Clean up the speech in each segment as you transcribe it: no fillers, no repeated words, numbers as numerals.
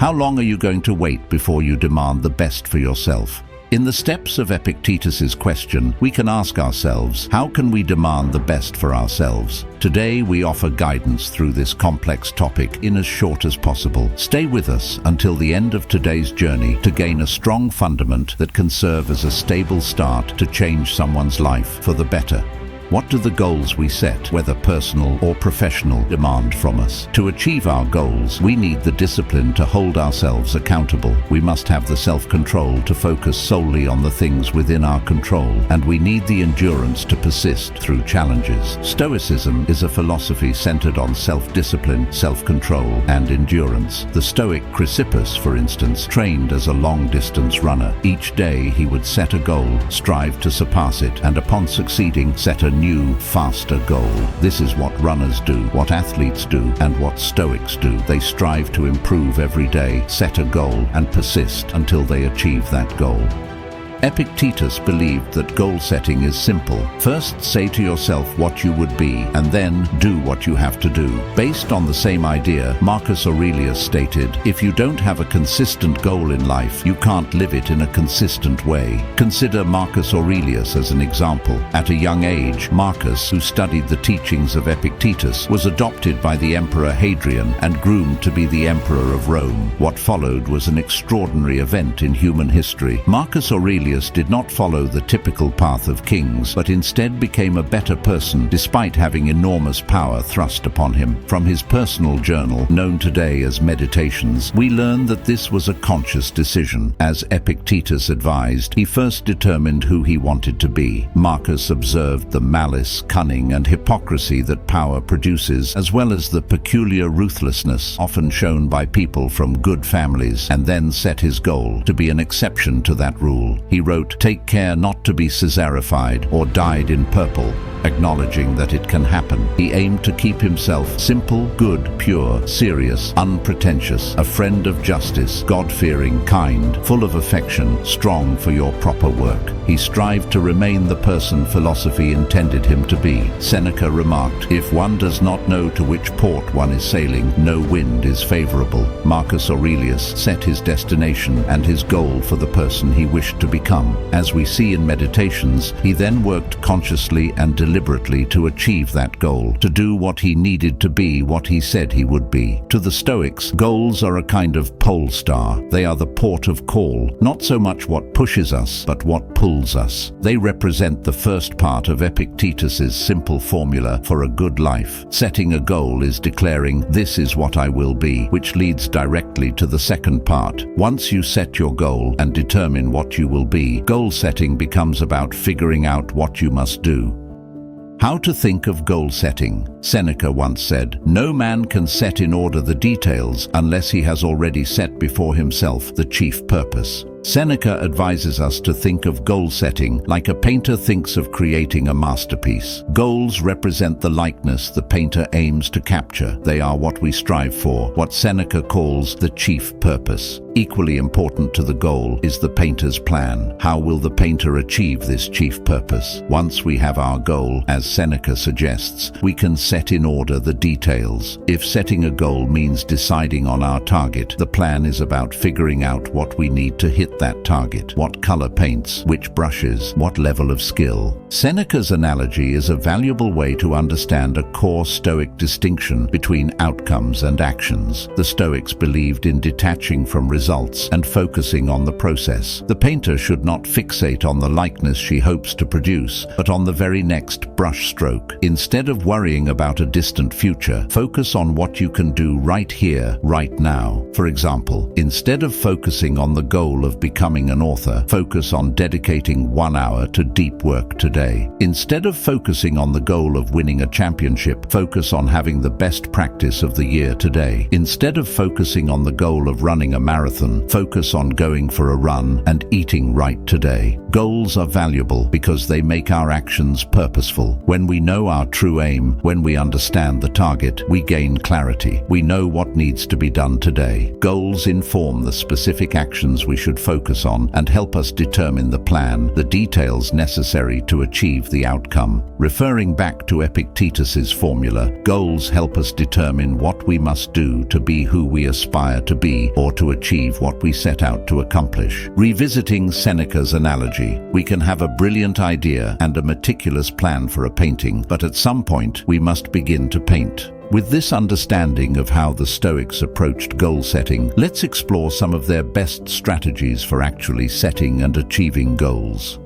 How long are you going to wait before you demand the best for yourself? In the steps of Epictetus's question, we can ask ourselves, how can we demand the best for ourselves? Today, we offer guidance through this complex topic in as short as possible. Stay with us until the end of today's journey to gain a strong fundament that can serve as a stable start to change someone's life for the better. What do the goals we set, whether personal or professional, demand from us? To achieve our goals, we need the discipline to hold ourselves accountable. We must have the self-control to focus solely on the things within our control, and we need the endurance to persist through challenges. Stoicism is a philosophy centered on self-discipline, self-control, and endurance. The Stoic Chrysippus, for instance, trained as a long-distance runner. Each day he would set a goal, strive to surpass it, and upon succeeding, set a new, faster goal. This is what runners do, what athletes do, and what Stoics do. They strive to improve every day, set a goal, and persist until they achieve that goal. Epictetus believed that goal setting is simple. First, say to yourself what you would be, and then do what you have to do. Based on the same idea, Marcus Aurelius stated, if you don't have a consistent goal in life, you can't live it in a consistent way. Consider Marcus Aurelius as an example. At a young age, Marcus, who studied the teachings of Epictetus, was adopted by the Emperor Hadrian and groomed to be the Emperor of Rome. What followed was an extraordinary event in human history. Marcus Aurelius did not follow the typical path of kings, but instead became a better person despite having enormous power thrust upon him. From his personal journal, known today as Meditations, we learn that this was a conscious decision. As Epictetus advised, he first determined who he wanted to be. Marcus observed the malice, cunning, and hypocrisy that power produces, as well as the peculiar ruthlessness often shown by people from good families, and then set his goal to be an exception to that rule. He wrote, "Take care not to be Caesarified or dyed in purple," acknowledging that it can happen. He aimed to keep himself simple, good, pure, serious, unpretentious, a friend of justice, God-fearing, kind, full of affection, strong for your proper work. He strived to remain the person philosophy intended him to be. Seneca remarked, "If one does not know to which port one is sailing, no wind is favorable." Marcus Aurelius set his destination and his goal for the person he wished to become. As we see in Meditations, he then worked consciously and deliberately to achieve that goal, to do what he needed to be, what he said he would be. To the Stoics, goals are a kind of pole star. They are the port of call, not so much what pushes us, but what pulls us. They represent the first part of Epictetus's simple formula for a good life. Setting a goal is declaring, "This is what I will be," which leads directly to the second part. Once you set your goal and determine what you will be, goal setting becomes about figuring out what you must do. How to think of goal setting. Seneca once said, "No man can set in order the details unless he has already set before himself the chief purpose." Seneca advises us to think of goal setting like a painter thinks of creating a masterpiece. Goals represent the likeness the painter aims to capture. They are what we strive for, what Seneca calls the chief purpose. Equally important to the goal is the painter's plan. How will the painter achieve this chief purpose? Once we have our goal, as Seneca suggests, we can set in order the details. If setting a goal means deciding on our target, the plan is about figuring out what we need to hit that target. What color paints, which brushes, what level of skill. Seneca's analogy is a valuable way to understand a core Stoic distinction between outcomes and actions. The Stoics believed in detaching from results and focusing on the process. The painter should not fixate on the likeness she hopes to produce, but on the very next brush stroke. Instead of worrying about a distant future, focus on what you can do right here, right now. For example, instead of focusing on the goal of becoming an author, focus on dedicating 1 hour to deep work today. Instead of focusing on the goal of winning a championship, focus on having the best practice of the year today. Instead of focusing on the goal of running a marathon, focus on going for a run and eating right today. Goals are valuable because they make our actions purposeful. When we know our true aim, when we we understand the target, we gain clarity. We know what needs to be done today. Goals inform the specific actions we should focus on and help us determine the plan, the details necessary to achieve the outcome. Referring back to Epictetus's formula, goals help us determine what we must do to be who we aspire to be or to achieve what we set out to accomplish. Revisiting Seneca's analogy, we can have a brilliant idea and a meticulous plan for a painting, but at some point we must begin to paint. With this understanding of how the Stoics approached goal setting, let's explore some of their best strategies for actually setting and achieving goals.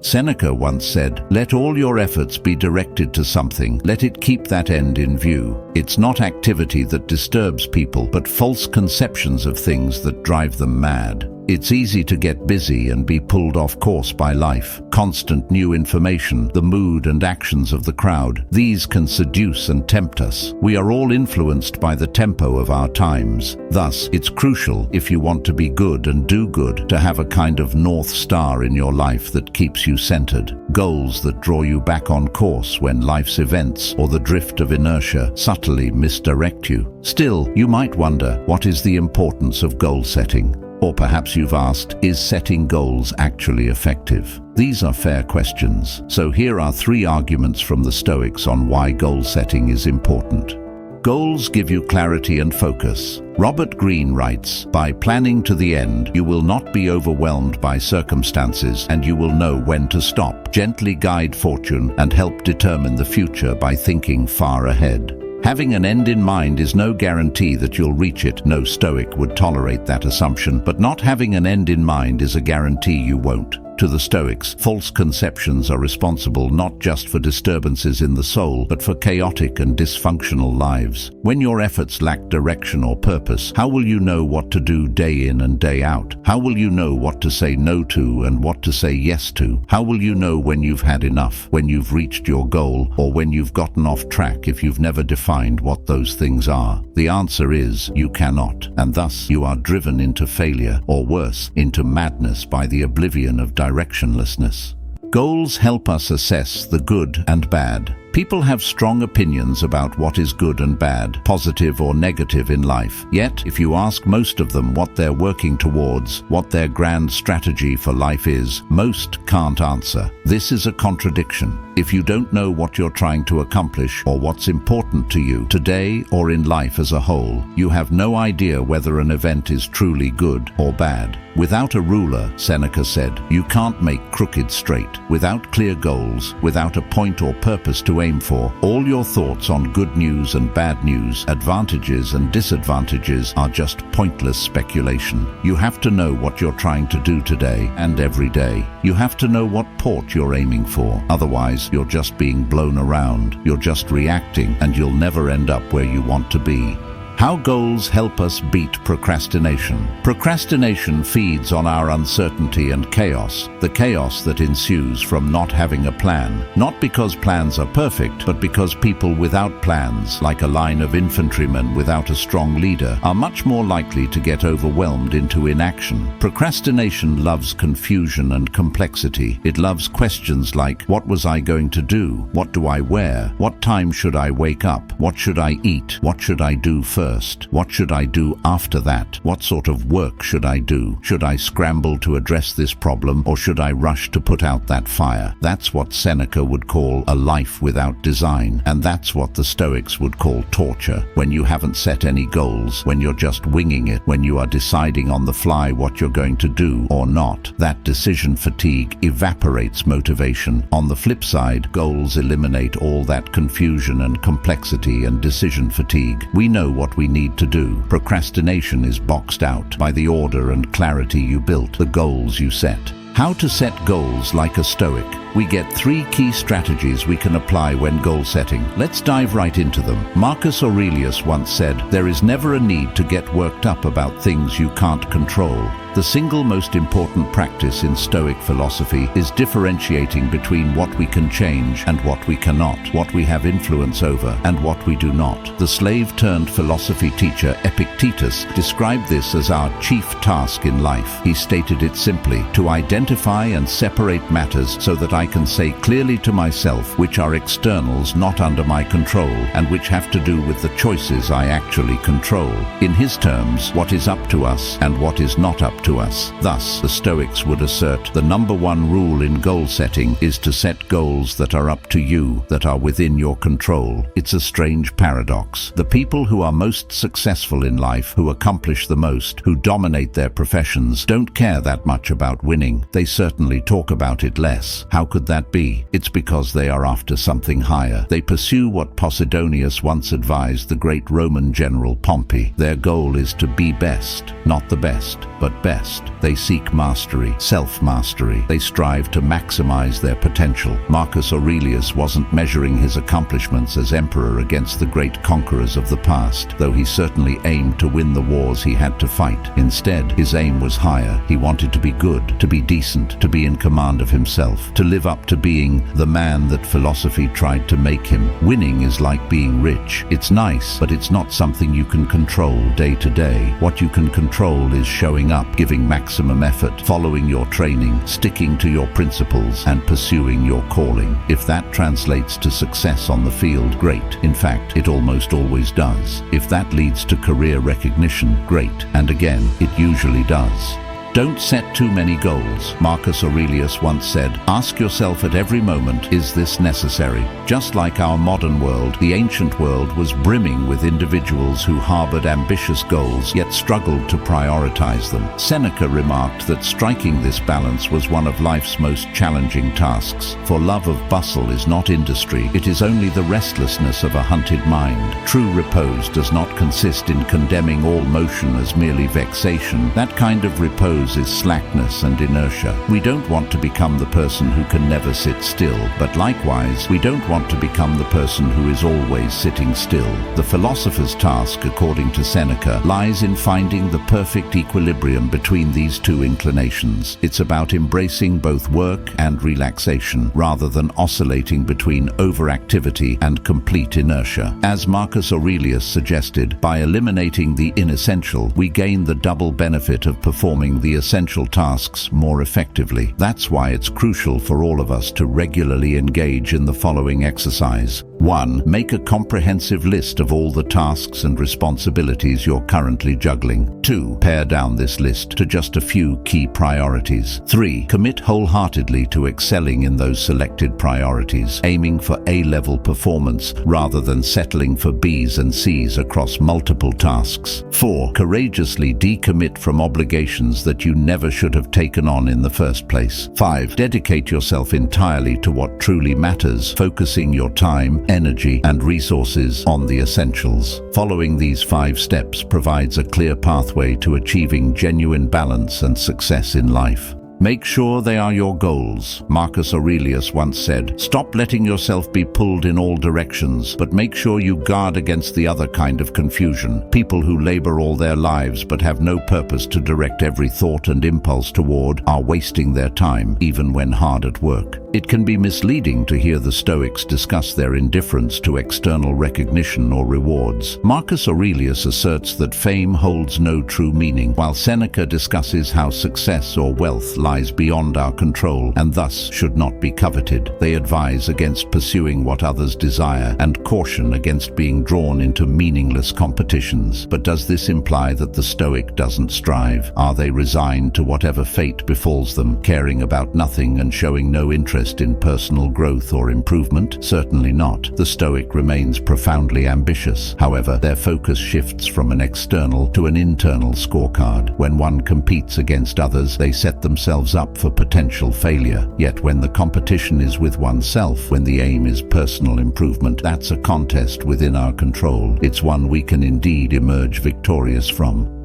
Seneca once said, "Let all your efforts be directed to something. Let it keep that end in view." It's not activity that disturbs people, but false conceptions of things that drive them mad. It's easy to get busy and be pulled off course by life. Constant new information, the mood and actions of the crowd, these can seduce and tempt us. We are all influenced by the tempo of our times. Thus, it's crucial, if you want to be good and do good, to have a kind of North Star in your life that keeps you centered. Goals that draw you back on course when life's events or the drift of inertia subtly misdirect you. Still, you might wonder, what is the importance of goal setting? Or perhaps you've asked, is setting goals actually effective? These are fair questions. So here are 3 arguments from the Stoics on why goal setting is important. Goals give you clarity and focus. Robert Greene writes, "By planning to the end, you will not be overwhelmed by circumstances and you will know when to stop. Gently guide fortune and help determine the future by thinking far ahead." Having an end in mind is no guarantee that you'll reach it. No Stoic would tolerate that assumption, but not having an end in mind is a guarantee you won't. To the Stoics, false conceptions are responsible not just for disturbances in the soul, but for chaotic and dysfunctional lives. When your efforts lack direction or purpose, how will you know what to do day in and day out? How will you know what to say no to and what to say yes to? How will you know when you've had enough, when you've reached your goal, or when you've gotten off track if you've never defined what those things are? The answer is, you cannot, and thus you are driven into failure, or worse, into madness by the oblivion of directionlessness. Goals help us assess the good and bad. People have strong opinions about what is good and bad, positive or negative in life. Yet, if you ask most of them what they're working towards, what their grand strategy for life is, most can't answer. This is a contradiction. If you don't know what you're trying to accomplish or what's important to you today or in life as a whole, you have no idea whether an event is truly good or bad. Without a ruler, Seneca said, you can't make crooked straight. Without clear goals, without a point or purpose to aim for, all your thoughts on good news and bad news, advantages and disadvantages are just pointless speculation. You have to know what you're trying to do today and every day. You have to know what port you're aiming for. Otherwise, you're just being blown around. You're just reacting, and you'll never end up where you want to be. How goals help us beat procrastination. Procrastination feeds on our uncertainty and chaos, the chaos that ensues from not having a plan. Not because plans are perfect, but because people without plans, like a line of infantrymen without a strong leader, are much more likely to get overwhelmed into inaction. Procrastination loves confusion and complexity. It loves questions like, what was I going to do? What do I wear? What time should I wake up? What should I eat? What should I do first? What should I do after that? What sort of work should I do? Should I scramble to address this problem, or should I rush to put out that fire? That's what Seneca would call a life without design, and that's what the Stoics would call torture. When you haven't set any goals, when you're just winging it, when you are deciding on the fly what you're going to do or not, that decision fatigue evaporates motivation. On the flip side, goals eliminate all that confusion and complexity and decision fatigue. We know what we need to do. Procrastination is boxed out by the order and clarity you built, the goals you set. How to set goals like a Stoic. We get 3 key strategies we can apply when goal setting. Let's dive right into them. Marcus Aurelius once said, "There is never a need to get worked up about things you can't control." The single most important practice in Stoic philosophy is differentiating between what we can change and what we cannot, what we have influence over and what we do not. The slave-turned-philosophy teacher Epictetus described this as our chief task in life. He stated it simply, to identify and separate matters so that I I can say clearly to myself, which are externals not under my control, and which have to do with the choices I actually control. In his terms, what is up to us and what is not up to us. Thus, the Stoics would assert the number one rule in goal setting is to set goals that are up to you, that are within your control. It's a strange paradox. The people who are most successful in life, who accomplish the most, who dominate their professions, don't care that much about winning. They certainly talk about it less. How could that be? It's because they are after something higher. They pursue what Posidonius once advised the great Roman general Pompey. Their goal is to be best, not the best, but best. They seek mastery, self-mastery. They strive to maximize their potential. Marcus Aurelius wasn't measuring his accomplishments as emperor against the great conquerors of the past, though he certainly aimed to win the wars he had to fight. Instead, his aim was higher. He wanted to be good, to be decent, to be in command of himself, to live up to being the man that philosophy tried to make him. Winning is like being rich. It's nice, but it's not something you can control day to day. What you can control is showing up, giving maximum effort, following your training, sticking to your principles, and pursuing your calling. If that translates to success on the field, great. In fact, it almost always does. If that leads to career recognition, great. And again, it usually does. Don't set too many goals. Marcus Aurelius once said, ask yourself at every moment, is this necessary? Just like our modern world, the ancient world was brimming with individuals who harbored ambitious goals, yet struggled to prioritize them. Seneca remarked that striking this balance was one of life's most challenging tasks. For love of bustle is not industry, it is only the restlessness of a hunted mind. True repose does not consist in condemning all motion as merely vexation. That kind of repose is slackness and inertia. We don't want to become the person who can never sit still, but likewise, we don't want to become the person who is always sitting still. The philosopher's task, according to Seneca, lies in finding the perfect equilibrium between these two inclinations. It's about embracing both work and relaxation, rather than oscillating between overactivity and complete inertia. As Marcus Aurelius suggested, by eliminating the inessential, we gain the double benefit of performing the essential tasks more effectively. That's why it's crucial for all of us to regularly engage in the following exercise. 1. Make a comprehensive list of all the tasks and responsibilities you're currently juggling. 2. Pare down this list to just a few key priorities. 3. Commit wholeheartedly to excelling in those selected priorities, aiming for A-level performance rather than settling for B's and C's across multiple tasks. 4. Courageously decommit from obligations that you never should have taken on in the first place. 5. Dedicate yourself entirely to what truly matters, focusing your time, energy, and resources on the essentials. Following these 5 steps provides a clear pathway to achieving genuine balance and success in life. Make sure they are your goals. Marcus Aurelius once said, stop letting yourself be pulled in all directions, but make sure you guard against the other kind of confusion. People who labor all their lives but have no purpose to direct every thought and impulse toward are wasting their time, even when hard at work. It can be misleading to hear the Stoics discuss their indifference to external recognition or rewards. Marcus Aurelius asserts that fame holds no true meaning, while Seneca discusses how success or wealth lies beyond our control and thus should not be coveted. They advise against pursuing what others desire and caution against being drawn into meaningless competitions. But does this imply that the Stoic doesn't strive? Are they resigned to whatever fate befalls them, caring about nothing and showing no interest in personal growth or improvement? Certainly not. The Stoic remains profoundly ambitious. However, their focus shifts from an external to an internal scorecard. When one competes against others, they set themselves up for potential failure. Yet when the competition is with oneself, when the aim is personal improvement, that's a contest within our control. It's one we can indeed emerge victorious from.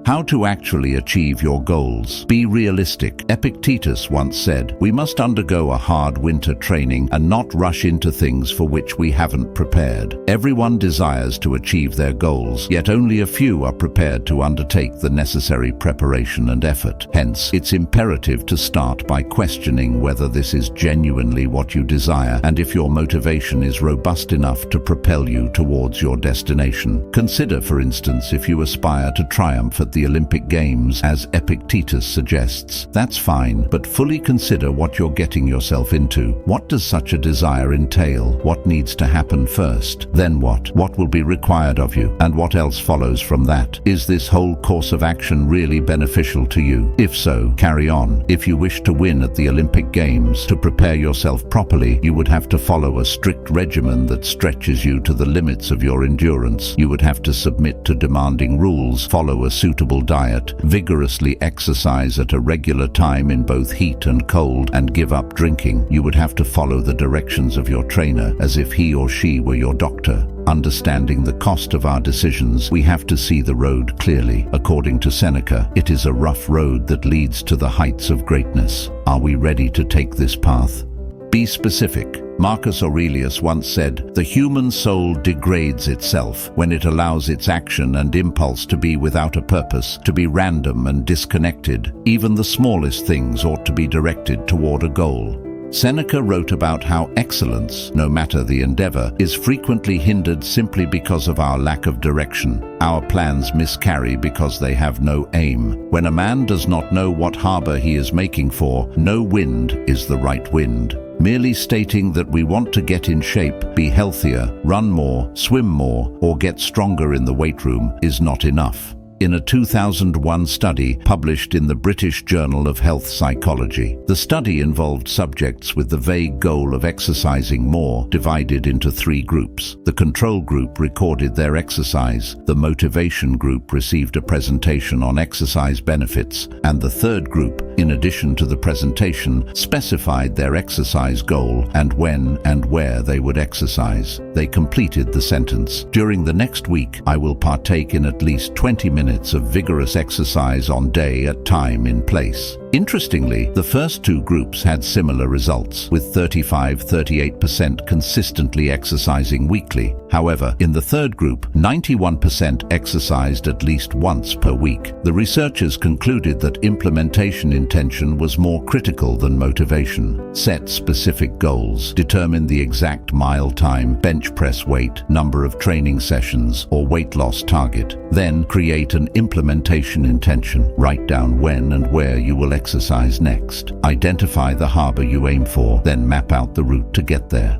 How to actually achieve your goals. Be realistic. Epictetus once said, we must undergo a hard winter training and not rush into things for which we haven't prepared. Everyone desires to achieve their goals, yet only a few are prepared to undertake the necessary preparation and effort. Hence, it's imperative to start by questioning whether this is genuinely what you desire and if your motivation is robust enough to propel you towards your destination. Consider, for instance, if you aspire to triumph at at the Olympic Games, as Epictetus suggests. That's fine, but fully consider what you're getting yourself into. What does such a desire entail? What needs to happen first? Then what? What will be required of you? And what else follows from that? Is this whole course of action really beneficial to you? If so, carry on. If you wish to win at the Olympic Games, to prepare yourself properly, you would have to follow a strict regimen that stretches you to the limits of your endurance. You would have to submit to demanding rules, follow a suitable diet, vigorously exercise at a regular time in both heat and cold, and give up drinking. You would have to follow the directions of your trainer as if he or she were your doctor. Understanding the cost of our decisions, we have to see the road clearly. According to Seneca, it is a rough road that leads to the heights of greatness. Are we ready to take this path? Be specific. Marcus Aurelius once said, "The human soul degrades itself when it allows its action and impulse to be without a purpose, to be random and disconnected. Even the smallest things ought to be directed toward a goal." Seneca wrote about how excellence, no matter the endeavor, is frequently hindered simply because of our lack of direction. Our plans miscarry because they have no aim. When a man does not know what harbor he is making for, no wind is the right wind. Merely stating that we want to get in shape, be healthier, run more, swim more, or get stronger in the weight room is not enough. In a 2001 study published in the British Journal of Health Psychology, the study involved subjects with the vague goal of exercising more, divided into 3 groups. The control group recorded their exercise, the motivation group received a presentation on exercise benefits, and the third group, in addition to the presentation, specified their exercise goal and when and where they would exercise. They completed the sentence, "During the next week, I will partake in at least 20 minutes of vigorous exercise on day at time in place." Interestingly, the first 2 groups had similar results, with 35–38% consistently exercising weekly. However, in the third group, 91% exercised at least once per week. The researchers concluded that implementation intention was more critical than motivation. Set specific goals, determine the exact mile time, bench press weight, number of training sessions, or weight loss target. Then create an implementation intention. Write down when and where you will exercise next. Identify the harbor you aim for, then map out the route to get there.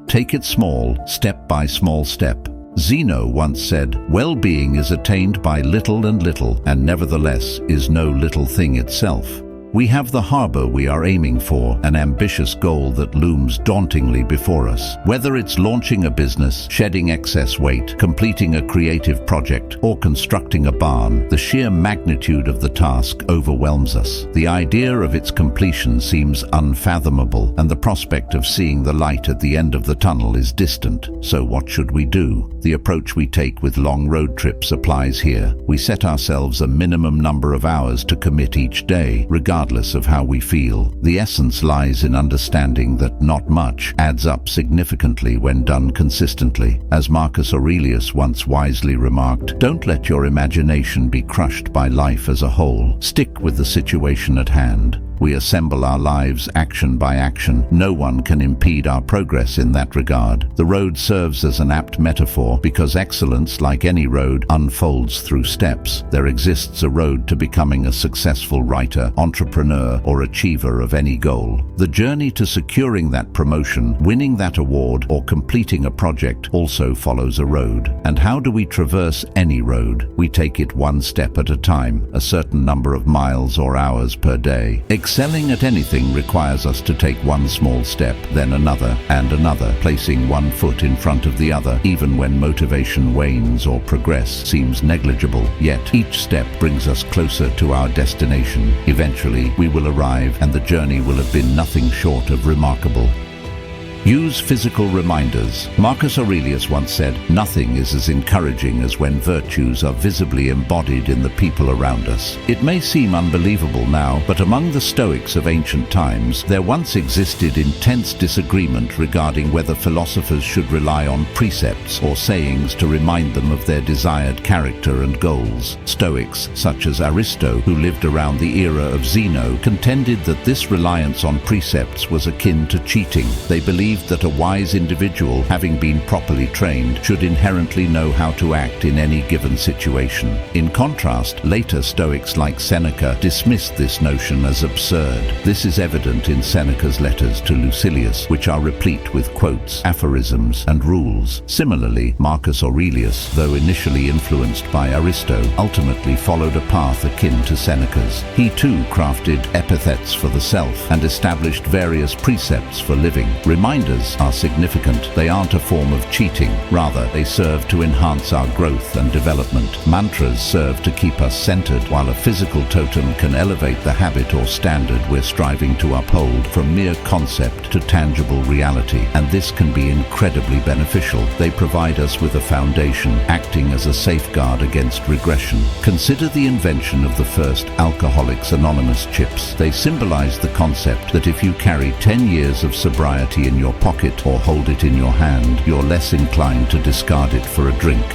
Take it small, step by small step. Zeno once said, "Well-being is attained by little and little, and nevertheless is no little thing itself." We have the harbor we are aiming for, an ambitious goal that looms dauntingly before us. Whether it's launching a business, shedding excess weight, completing a creative project, or constructing a barn, the sheer magnitude of the task overwhelms us. The idea of its completion seems unfathomable, and the prospect of seeing the light at the end of the tunnel is distant. So what should we do? The approach we take with long road trips applies here. We set ourselves a minimum number of hours to commit each day, regardless of how we feel. The essence lies in understanding that not much adds up significantly when done consistently. As Marcus Aurelius once wisely remarked, "Don't let your imagination be crushed by life as a whole. Stick with the situation at hand." We assemble our lives action by action. No one can impede our progress in that regard. The road serves as an apt metaphor because excellence, like any road, unfolds through steps. There exists a road to becoming a successful writer, entrepreneur, or achiever of any goal. The journey to securing that promotion, winning that award, or completing a project also follows a road. And how do we traverse any road? We take it one step at a time, a certain number of miles or hours per day. Excelling at anything requires us to take one small step, then another and another, placing one foot in front of the other, even when motivation wanes or progress seems negligible. Yet each step brings us closer to our destination. Eventually, we will arrive, and the journey will have been nothing short of remarkable. Use physical reminders. Marcus Aurelius once said, "Nothing is as encouraging as when virtues are visibly embodied in the people around us." It may seem unbelievable now, but among the Stoics of ancient times, there once existed intense disagreement regarding whether philosophers should rely on precepts or sayings to remind them of their desired character and goals. Stoics, such as Aristo, who lived around the era of Zeno, contended that this reliance on precepts was akin to cheating. They believed believed that a wise individual, having been properly trained, should inherently know how to act in any given situation. In contrast, later Stoics like Seneca dismissed this notion as absurd. This is evident in Seneca's letters to Lucilius, which are replete with quotes, aphorisms, and rules. Similarly, Marcus Aurelius, though initially influenced by Aristo, ultimately followed a path akin to Seneca's. He too crafted epithets for the self and established various precepts for living. Reminders are significant. They aren't a form of cheating. Rather, they serve to enhance our growth and development. Mantras serve to keep us centered, while a physical totem can elevate the habit or standard we're striving to uphold from mere concept to tangible reality. And this can be incredibly beneficial. They provide us with a foundation, acting as a safeguard against regression. Consider the invention of the first Alcoholics Anonymous chips. They symbolize the concept that if you carry 10 years of sobriety in your pocket or hold it in your hand, you're less inclined to discard it for a drink.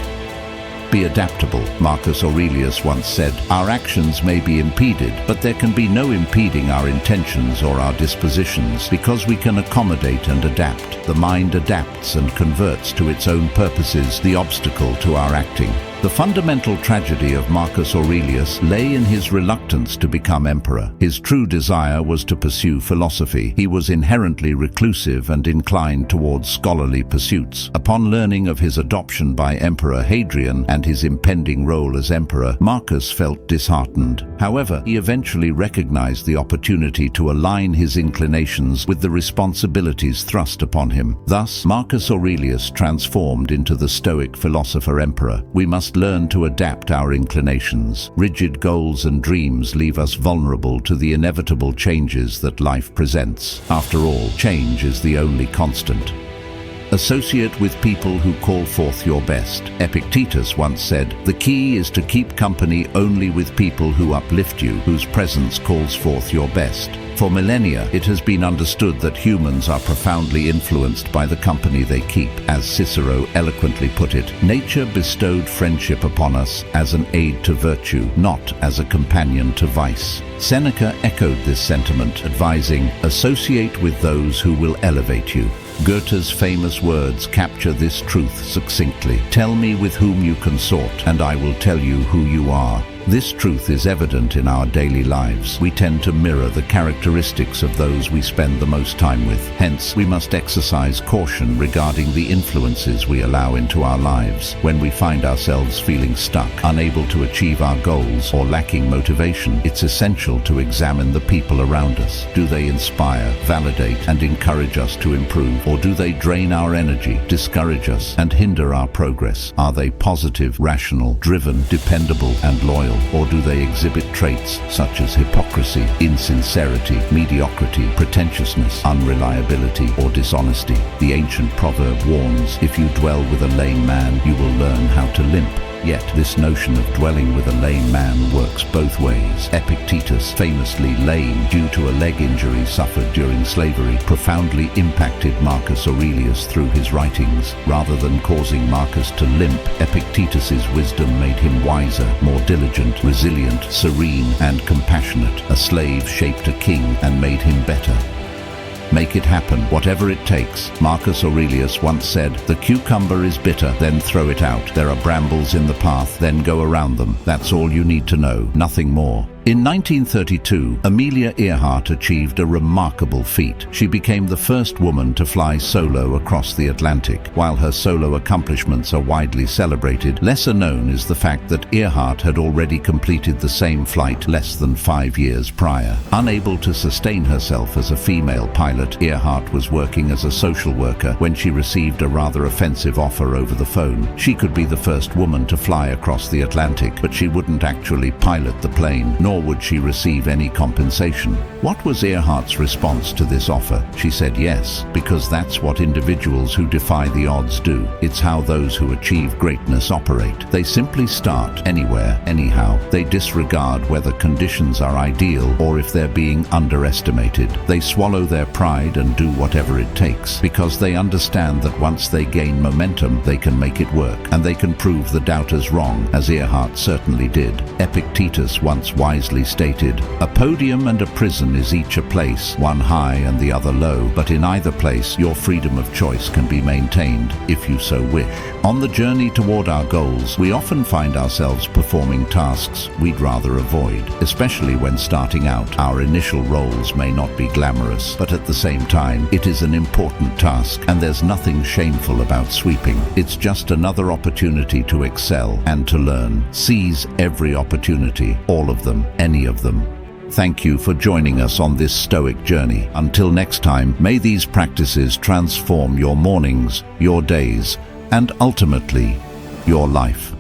Be adaptable. Marcus Aurelius once said, "Our actions may be impeded, but there can be no impeding our intentions or our dispositions, because we can accommodate and adapt. The mind adapts and converts to its own purposes the obstacle to our acting." The fundamental tragedy of Marcus Aurelius lay in his reluctance to become emperor. His true desire was to pursue philosophy. He was inherently reclusive and inclined towards scholarly pursuits. Upon learning of his adoption by Emperor Hadrian and his impending role as emperor, Marcus felt disheartened. However, he eventually recognized the opportunity to align his inclinations with the responsibilities thrust upon him. Thus, Marcus Aurelius transformed into the Stoic philosopher-emperor. We must learn to adapt our inclinations. Rigid goals and dreams leave us vulnerable to the inevitable changes that life presents. After all, change is the only constant. Associate with people who call forth your best. Epictetus once said, "The key is to keep company only with people who uplift you, whose presence calls forth your best." For millennia, it has been understood that humans are profoundly influenced by the company they keep. As Cicero eloquently put it, nature bestowed friendship upon us as an aid to virtue, not as a companion to vice. Seneca echoed this sentiment, advising, "Associate with those who will elevate you." Goethe's famous words capture this truth succinctly. "Tell me with whom you consort, and I will tell you who you are." This truth is evident in our daily lives. We tend to mirror the characteristics of those we spend the most time with. Hence, we must exercise caution regarding the influences we allow into our lives. When we find ourselves feeling stuck, unable to achieve our goals, or lacking motivation, it's essential to examine the people around us. Do they inspire, validate, and encourage us to improve? Or do they drain our energy, discourage us, and hinder our progress? Are they positive, rational, driven, dependable, and loyal? Or do they exhibit traits such as hypocrisy, insincerity, mediocrity, pretentiousness, unreliability, or dishonesty? The ancient proverb warns, "If you dwell with a lame man, you will learn how to limp." Yet, this notion of dwelling with a lame man works both ways. Epictetus, famously lame due to a leg injury suffered during slavery, profoundly impacted Marcus Aurelius through his writings. Rather than causing Marcus to limp, Epictetus's wisdom made him wiser, more diligent, resilient, serene, and compassionate. A slave shaped a king and made him better. Make it happen, whatever it takes. Marcus Aurelius once said, "The cucumber is bitter, then throw it out. There are brambles in the path, then go around them." That's all you need to know, nothing more. In 1932, Amelia Earhart achieved a remarkable feat. She became the first woman to fly solo across the Atlantic. While her solo accomplishments are widely celebrated, lesser known is the fact that Earhart had already completed the same flight less than 5 years prior. Unable to sustain herself as a female pilot, Earhart was working as a social worker when she received a rather offensive offer over the phone. She could be the first woman to fly across the Atlantic, but she wouldn't actually pilot the plane, nor would she receive any compensation. What was Earhart's response to this offer? She said yes, because that's what individuals who defy the odds do. It's how those who achieve greatness operate. They simply start anywhere, anyhow. They disregard whether conditions are ideal or if they're being underestimated. They swallow their pride and do whatever it takes, because they understand that once they gain momentum, they can make it work, and they can prove the doubters wrong, as Earhart certainly did. Epictetus once wisely wisely stated, "A podium and a prison is each a place, one high and the other low, but in either place your freedom of choice can be maintained, if you so wish." On the journey toward our goals, we often find ourselves performing tasks we'd rather avoid, especially when starting out. Our initial roles may not be glamorous, but at the same time, it is an important task, and there's nothing shameful about sweeping. It's just another opportunity to excel and to learn. Seize every opportunity, all of them, any of them. Thank you for joining us on this Stoic journey. Until next time, may these practices transform your mornings, your days, and ultimately, your life.